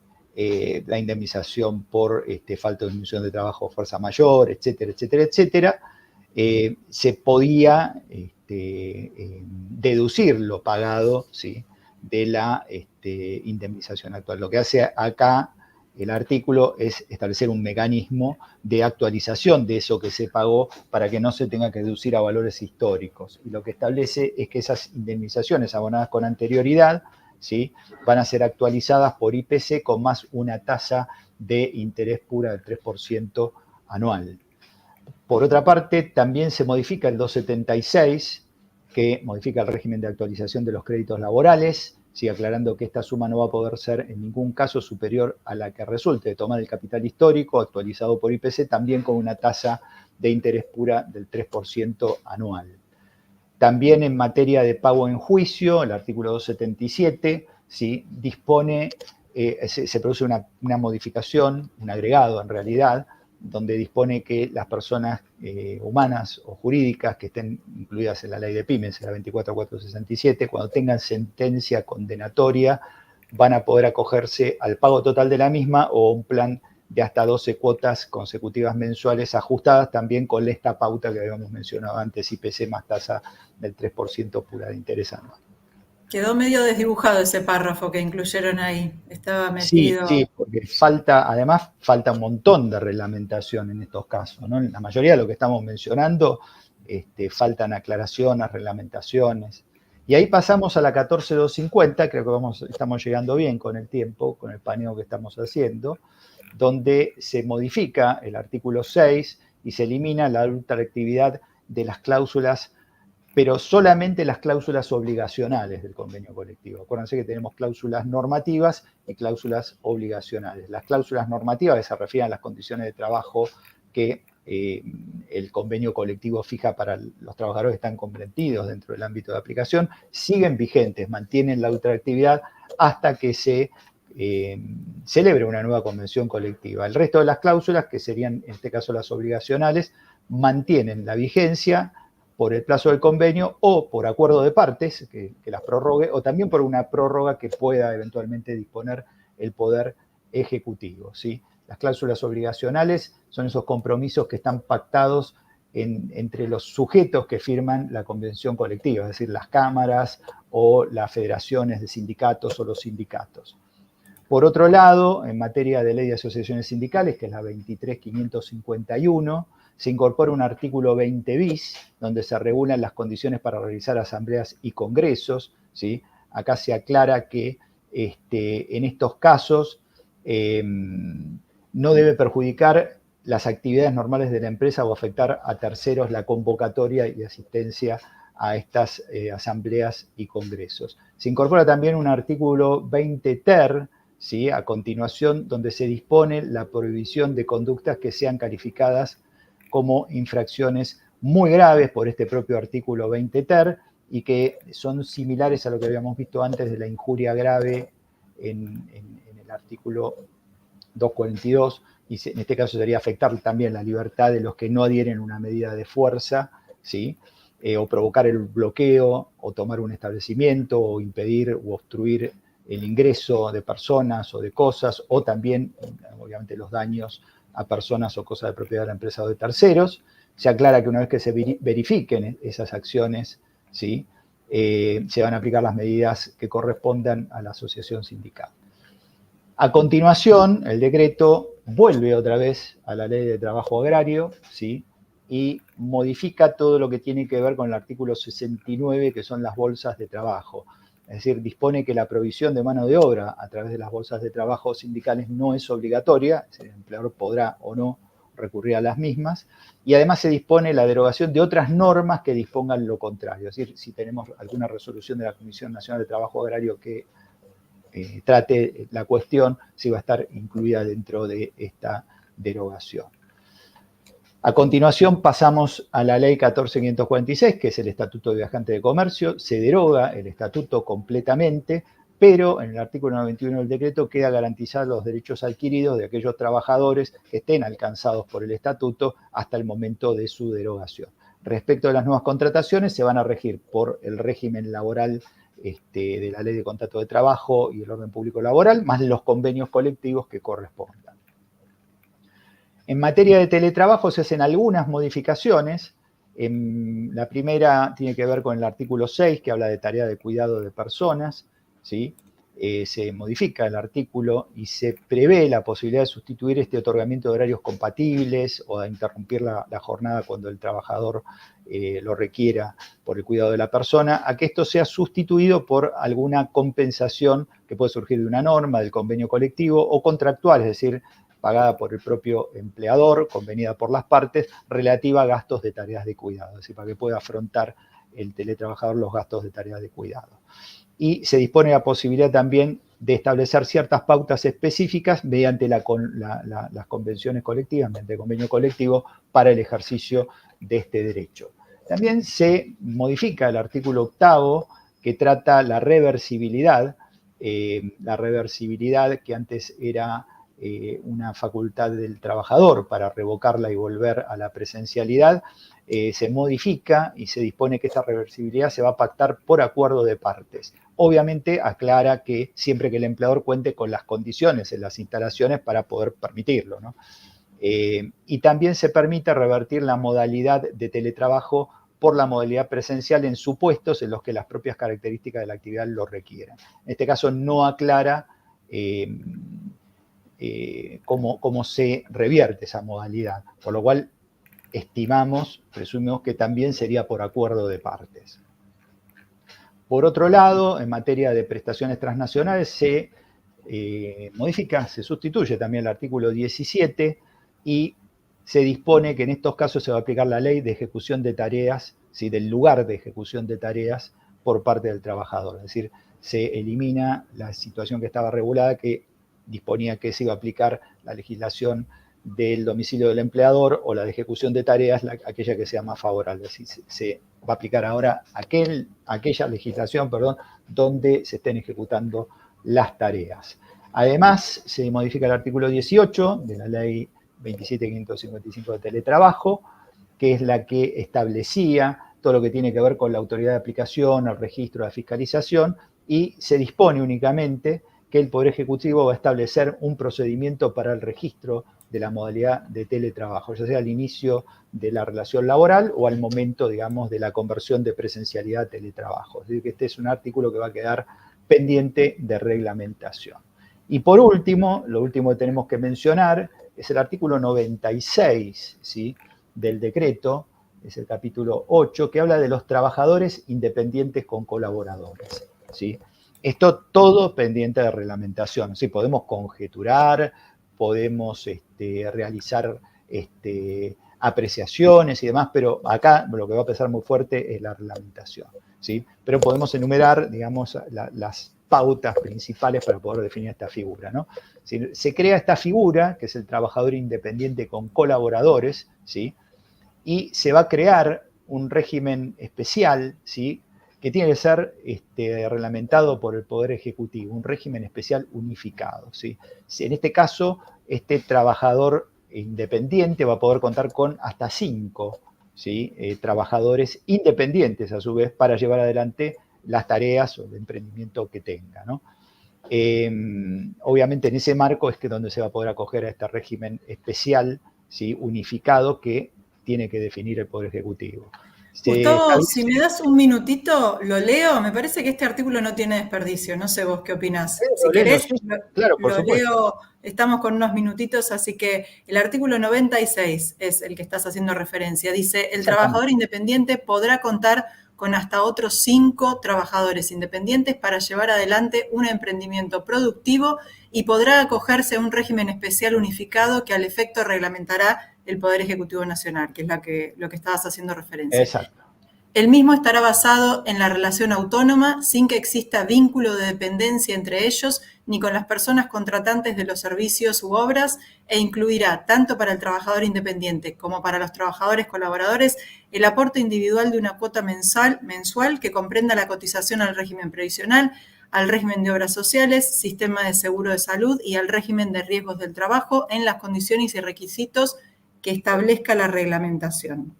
la indemnización por falta de disminución de trabajo o fuerza mayor, etcétera, etcétera, etcétera, se podía deducir lo pagado, ¿sí?, de la indemnización actual. Lo que hace acá el artículo es establecer un mecanismo de actualización de eso que se pagó para que no se tenga que deducir a valores históricos. Y lo que establece es que esas indemnizaciones abonadas con anterioridad, ¿sí?, van a ser actualizadas por IPC con más una tasa de interés pura del 3% anual. Por otra parte, también se modifica el 276, que modifica el régimen de actualización de los créditos laborales, ¿sí?, aclarando que esta suma no va a poder ser en ningún caso superior a la que resulte de tomar el capital histórico actualizado por IPC, también con una tasa de interés pura del 3% anual. También en materia de pago en juicio, el artículo 277, ¿sí?, dispone, se produce una modificación, un agregado en realidad, donde dispone que las personas humanas o jurídicas que estén incluidas en la ley de pymes, la 24467, cuando tengan sentencia condenatoria, van a poder acogerse al pago total de la misma o un plan de hasta 12 cuotas consecutivas mensuales ajustadas también con esta pauta que habíamos mencionado antes, IPC más tasa del 3% pura de interés anual. Quedó medio desdibujado ese párrafo que incluyeron ahí. Estaba Sí, metido. sí, porque además falta un montón de reglamentación en estos casos, ¿no? En la mayoría de lo que estamos mencionando, faltan aclaraciones, reglamentaciones. Y ahí pasamos a la 14250, creo que estamos llegando bien con el tiempo, con el paneo que estamos haciendo, donde se modifica el artículo 6 y se elimina la ultraactividad de las cláusulas, pero solamente las cláusulas obligacionales del convenio colectivo. Acuérdense que tenemos cláusulas normativas y cláusulas obligacionales. Las cláusulas normativas, que se refieren a las condiciones de trabajo que el convenio colectivo fija para los trabajadores que están comprendidos dentro del ámbito de aplicación, siguen vigentes, mantienen la ultraactividad hasta que se celebre una nueva convención colectiva. El resto de las cláusulas, que serían en este caso las obligacionales, mantienen la vigencia por el plazo del convenio o por acuerdo de partes que las prorrogue, o también por una prórroga que pueda eventualmente disponer el Poder Ejecutivo, ¿sí? Las cláusulas obligacionales son esos compromisos que están pactados entre los sujetos que firman la convención colectiva, es decir, las cámaras o las federaciones de sindicatos o los sindicatos. Por otro lado, en materia de ley de asociaciones sindicales, que es la 23.551, se incorpora un artículo 20 bis, donde se regulan las condiciones para realizar asambleas y congresos, ¿sí? Acá se aclara que en estos casos no debe perjudicar las actividades normales de la empresa o afectar a terceros la convocatoria y asistencia a estas asambleas y congresos. Se incorpora también un artículo 20 ter, ¿sí? A continuación, donde se dispone la prohibición de conductas que sean calificadas como infracciones muy graves por este propio artículo 20 ter y que son similares a lo que habíamos visto antes de la injuria grave en el artículo 242, y en este caso sería afectar también la libertad de los que no adhieren a una medida de fuerza, ¿sí? O provocar el bloqueo, o tomar un establecimiento, o impedir o obstruir el ingreso de personas o de cosas, o también, obviamente, los daños a personas o cosas de propiedad de la empresa o de terceros. Se aclara que una vez que se verifiquen esas acciones, ¿sí? Se van a aplicar las medidas que correspondan a la asociación sindical. A continuación, el decreto vuelve otra vez a la ley de trabajo agrario, ¿sí? Y modifica todo lo que tiene que ver con el artículo 69, que son las bolsas de trabajo. Es decir, dispone que la provisión de mano de obra a través de las bolsas de trabajo sindicales no es obligatoria, es decir, el empleador podrá o no recurrir a las mismas, y además se dispone la derogación de otras normas que dispongan lo contrario. Es decir, si tenemos alguna resolución de la Comisión Nacional de Trabajo Agrario que trate la cuestión, si va a estar incluida dentro de esta derogación. A continuación pasamos a la ley 14.546, que es el Estatuto de Viajante de Comercio. Se deroga el estatuto completamente, pero en el artículo 91 del decreto queda garantizados los derechos adquiridos de aquellos trabajadores que estén alcanzados por el estatuto hasta el momento de su derogación. Respecto a las nuevas contrataciones, se van a regir por el régimen laboral de la Ley de Contrato de Trabajo y el Orden Público Laboral, más los convenios colectivos que correspondan. En materia de teletrabajo se hacen algunas modificaciones. La primera tiene que ver con el artículo 6, que habla de tarea de cuidado de personas, ¿sí? Se modifica el artículo y se prevé la posibilidad de sustituir este otorgamiento de horarios compatibles o de interrumpir la jornada cuando el trabajador lo requiera por el cuidado de la persona, a que esto sea sustituido por alguna compensación que puede surgir de una norma, del convenio colectivo o contractual, es decir, pagada por el propio empleador, convenida por las partes, relativa a gastos de tareas de cuidado, es decir, para que pueda afrontar el teletrabajador los gastos de tareas de cuidado. Y se dispone la posibilidad también de establecer ciertas pautas específicas mediante las convenciones colectivas, mediante el convenio colectivo, para el ejercicio de este derecho. También se modifica el artículo 8, que trata la reversibilidad que antes era una facultad del trabajador para revocarla y volver a la presencialidad, se modifica y se dispone que esta reversibilidad se va a pactar por acuerdo de partes. Obviamente aclara que siempre que el empleador cuente con las condiciones en las instalaciones para poder permitirlo, ¿no? Y también se permite revertir la modalidad de teletrabajo por la modalidad presencial en supuestos en los que las propias características de la actividad lo requieran. En este caso no aclara cómo se revierte esa modalidad, por lo cual presumimos que también sería por acuerdo de partes. Por otro lado, en materia de prestaciones transnacionales se sustituye también el artículo 17 y se dispone que en estos casos se va a aplicar la ley de ejecución de tareas, ¿sí? Del lugar de ejecución de tareas por parte del trabajador. Es decir, se elimina la situación que estaba regulada, que disponía que se iba a aplicar la legislación del domicilio del empleador o la de ejecución de tareas, aquella que sea más favorable. Es decir, se va a aplicar ahora aquella legislación, donde se estén ejecutando las tareas. Además, se modifica el artículo 18 de la ley 27.555 de teletrabajo, que es la que establecía todo lo que tiene que ver con la autoridad de aplicación, el registro, la fiscalización, y se dispone únicamente que el Poder Ejecutivo va a establecer un procedimiento para el registro de la modalidad de teletrabajo, ya sea al inicio de la relación laboral o al momento, digamos, de la conversión de presencialidad a teletrabajo. Es decir, que este es un artículo que va a quedar pendiente de reglamentación. Y por último, lo último que tenemos que mencionar es el artículo 96, ¿sí?, del decreto, es el capítulo 8, que habla de los trabajadores independientes con colaboradores, ¿sí? Esto todo pendiente de reglamentación, ¿sí? Podemos conjeturar, podemos realizar apreciaciones y demás, pero acá lo que va a pesar muy fuerte es la reglamentación, ¿sí? Pero podemos enumerar, digamos, las pautas principales para poder definir esta figura, ¿no? Se crea esta figura, que es el trabajador independiente con colaboradores, ¿sí?, y se va a crear un régimen especial, ¿sí?, que tiene que ser reglamentado por el Poder Ejecutivo, un régimen especial unificado, ¿sí? En este caso, este trabajador independiente va a poder contar con hasta 5, ¿sí?, trabajadores independientes, a su vez, para llevar adelante las tareas o el emprendimiento que tenga, ¿no? Obviamente en ese marco es que donde se va a poder acoger a este régimen especial, ¿sí?, unificado, que tiene que definir el Poder Ejecutivo. Gustavo, si me das un minutito, lo leo. Me parece que este artículo no tiene desperdicio. No sé vos qué opinás. Si querés, sí, claro, por lo supuesto. leo. Estamos con unos minutitos, así que el artículo 96 es el que estás haciendo referencia. Dice, el trabajador independiente podrá contar con hasta otros 5 trabajadores independientes para llevar adelante un emprendimiento productivo y podrá acogerse a un régimen especial unificado que al efecto reglamentará el Poder Ejecutivo Nacional, que es lo que estabas haciendo referencia. Exacto. El mismo estará basado en la relación autónoma, sin que exista vínculo de dependencia entre ellos ni con las personas contratantes de los servicios u obras, e incluirá, tanto para el trabajador independiente como para los trabajadores colaboradores, el aporte individual de una cuota mensual que comprenda la cotización al régimen previsional, al régimen de obras sociales, sistema de seguro de salud y al régimen de riesgos del trabajo en las condiciones y requisitos que establezca la reglamentación.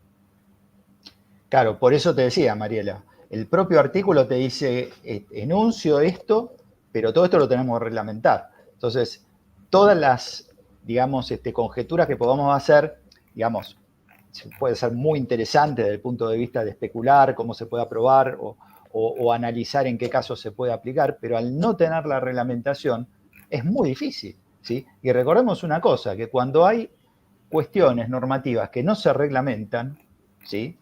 Claro, por eso te decía, Mariela, el propio artículo te dice, enuncio esto, pero todo esto lo tenemos que reglamentar. Entonces, todas las, digamos, conjeturas que podamos hacer, digamos, puede ser muy interesante desde el punto de vista de especular cómo se puede aprobar o analizar en qué casos se puede aplicar, pero al no tener la reglamentación es muy difícil, ¿sí? Y recordemos una cosa, que cuando hay cuestiones normativas que no se reglamentan, ¿sí?,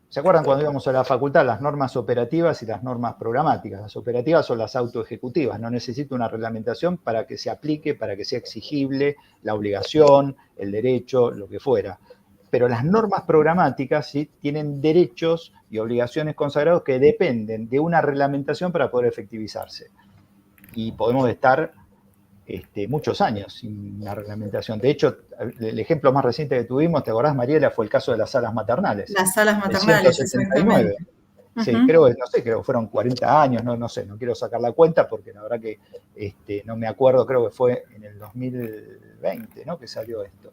¿se acuerdan cuando íbamos a la facultad? Las normas operativas y las normas programáticas. Las operativas son las autoejecutivas, no necesita una reglamentación para que se aplique, para que sea exigible la obligación, el derecho, lo que fuera. Pero las normas programáticas, ¿sí?, tienen derechos y obligaciones consagrados que dependen de una reglamentación para poder efectivizarse. Y podemos estar muchos años sin una reglamentación. De hecho, el ejemplo más reciente que tuvimos, ¿te acordás, Mariela? Fue el caso de las salas maternales. Las salas maternales, el 179. Sí, creo que fueron 40 años, no sé, no quiero sacar la cuenta porque la verdad que no me acuerdo, creo que fue en el 2020, ¿no?, que salió esto.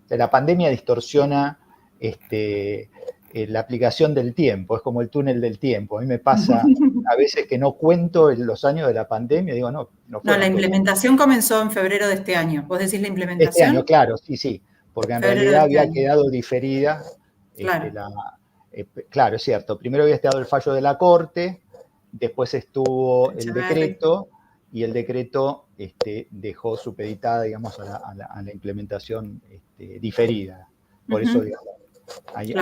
O sea, la pandemia distorsiona la aplicación del tiempo, es como el túnel del tiempo. A mí me pasa a veces que no cuento los años de la pandemia, digo, no la implementación comenzó en febrero de este año. ¿Vos decís la implementación? Este año, claro, sí, porque en realidad había quedado diferida. Claro. Claro, es cierto. Primero había estado el fallo de la Corte, después estuvo el decreto, y el decreto dejó supeditada, digamos, a la implementación diferida. Por eso, digamos, ahí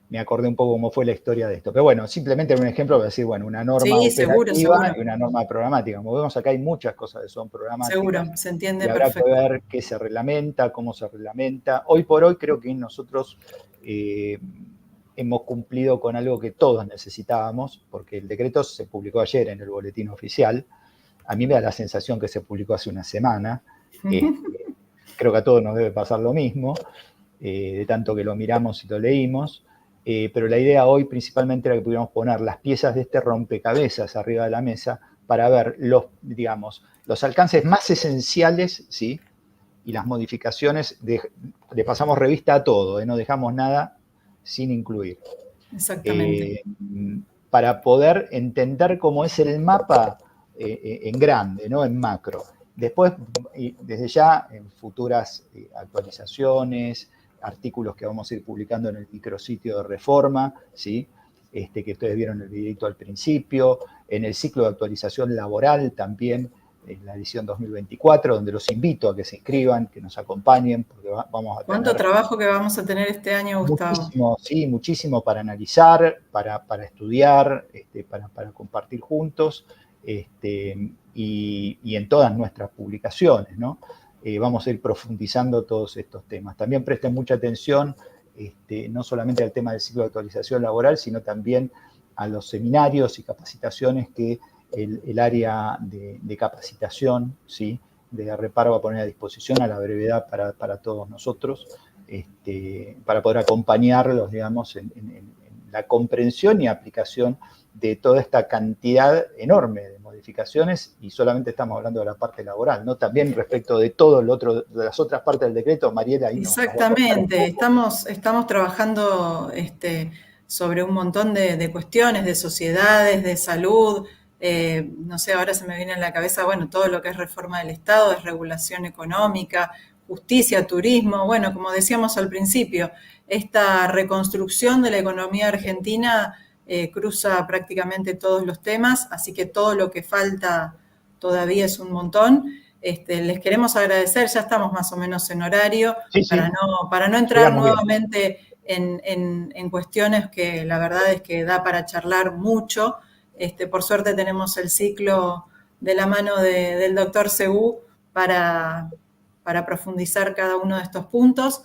me acordé un poco cómo fue la historia de esto. Pero bueno, simplemente un ejemplo para decir, bueno, una norma operativa y una norma programática. Como vemos acá hay muchas cosas que son programáticas. Seguro, se entiende perfecto. Y habrá que ver qué se reglamenta, cómo se reglamenta. Hoy por hoy creo que nosotros hemos cumplido con algo que todos necesitábamos, porque el decreto se publicó ayer en el boletín oficial. A mí me da la sensación que se publicó hace una semana. Creo que a todos nos debe pasar lo mismo, de tanto que lo miramos y lo leímos. Pero la idea hoy principalmente era que pudiéramos poner las piezas de este rompecabezas arriba de la mesa para ver los alcances más esenciales, ¿sí?, y las modificaciones, le pasamos revista a todo, no dejamos nada sin incluir. Exactamente. Para poder entender cómo es el mapa en grande, ¿no? En macro. Después, desde ya, en futuras actualizaciones, artículos que vamos a ir publicando en el micrositio de Reforma, ¿sí? Que ustedes vieron el videito al principio, en el ciclo de actualización laboral también, en la edición 2024, donde los invito a que se inscriban, que nos acompañen, porque vamos a tener... ¿Cuánto trabajo que vamos a tener este año, Gustavo? Muchísimo, sí, muchísimo para analizar, para estudiar, para compartir juntos, y en todas nuestras publicaciones, ¿no? Vamos a ir profundizando todos estos temas. También presten mucha atención, no solamente al tema del ciclo de actualización laboral, sino también a los seminarios y capacitaciones que el área de capacitación, ¿sí?, de Repar va a poner a disposición a la brevedad para todos nosotros, para poder acompañarlos, digamos, en la comprensión y aplicación de toda esta cantidad enorme de modificaciones, y solamente estamos hablando de la parte laboral, ¿no? También respecto de todo lo otro, de las otras partes del decreto, Mariela, ahí Exactamente, estamos trabajando sobre un montón de cuestiones, de sociedades, de salud, no sé, ahora se me viene en la cabeza, bueno, todo lo que es reforma del Estado, desregulación económica, justicia, turismo, bueno, como decíamos al principio, esta reconstrucción de la economía argentina cruza prácticamente todos los temas, así que todo lo que falta todavía es un montón. Les queremos agradecer, ya estamos más o menos en horario, sí, sí, para no entrar nuevamente en cuestiones que la verdad es que da para charlar mucho. Por suerte tenemos el ciclo de la mano del doctor Segú para profundizar cada uno de estos puntos.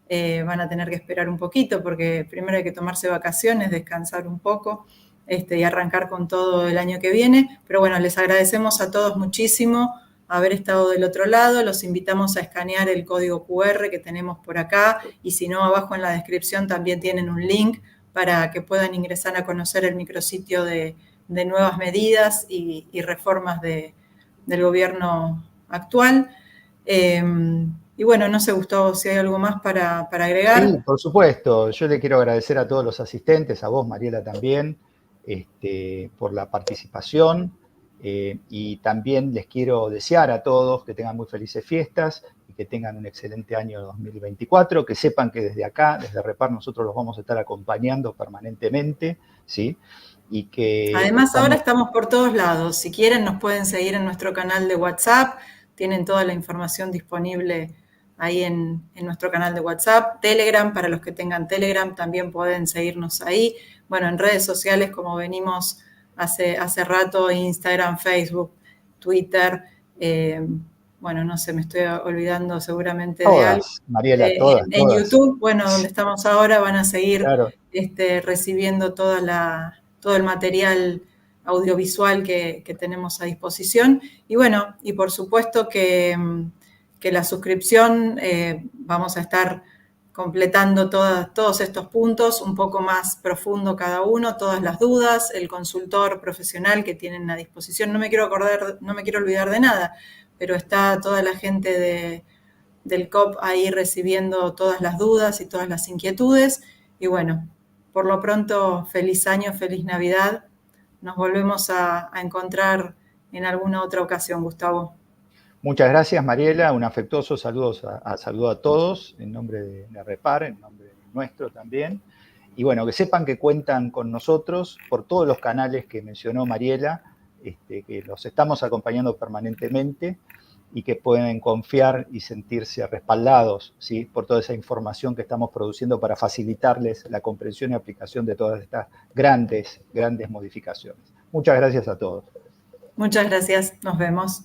Van a tener que esperar un poquito porque primero hay que tomarse vacaciones, descansar un poco y arrancar con todo el año que viene. Pero bueno, les agradecemos a todos muchísimo haber estado del otro lado. Los invitamos a escanear el código QR que tenemos por acá, y si no, abajo en la descripción también tienen un link para que puedan ingresar a conocer el micrositio de nuevas medidas y reformas del gobierno actual. Y bueno, no sé, Gustavo, si hay algo más para agregar. Sí, por supuesto. Yo le quiero agradecer a todos los asistentes, a vos, Mariela, también, por la participación. Y también les quiero desear a todos que tengan muy felices fiestas y que tengan un excelente año 2024, que sepan que desde acá, desde Repar, nosotros los vamos a estar acompañando permanentemente, ¿sí? Y que además ahora estamos por todos lados. Si quieren nos pueden seguir en nuestro canal de WhatsApp, tienen toda la información disponible ahí en nuestro canal de WhatsApp. Telegram, para los que tengan Telegram también pueden seguirnos ahí. Bueno, en redes sociales, como venimos hace rato, Instagram, Facebook, Twitter, bueno, no sé, me estoy olvidando seguramente todas, de algo. Mariela, todas. En YouTube, bueno, donde estamos ahora, van a seguir claro, recibiendo todo el material audiovisual que tenemos a disposición. Y bueno, y por supuesto que la suscripción, vamos a estar completando todos estos puntos, un poco más profundo cada uno, todas las dudas, el consultor profesional que tienen a disposición. No me quiero olvidar de nada, pero está toda la gente del COP ahí recibiendo todas las dudas y todas las inquietudes. Y bueno, por lo pronto, feliz año, feliz Navidad. Nos volvemos a encontrar en alguna otra ocasión, Gustavo. Muchas gracias, Mariela. Un afectuoso saludo a todos, en nombre de Repar, en nombre nuestro también. Y bueno, que sepan que cuentan con nosotros por todos los canales que mencionó Mariela, que los estamos acompañando permanentemente y que pueden confiar y sentirse respaldados, ¿sí?, por toda esa información que estamos produciendo para facilitarles la comprensión y aplicación de todas estas grandes modificaciones. Muchas gracias a todos. Muchas gracias. Nos vemos.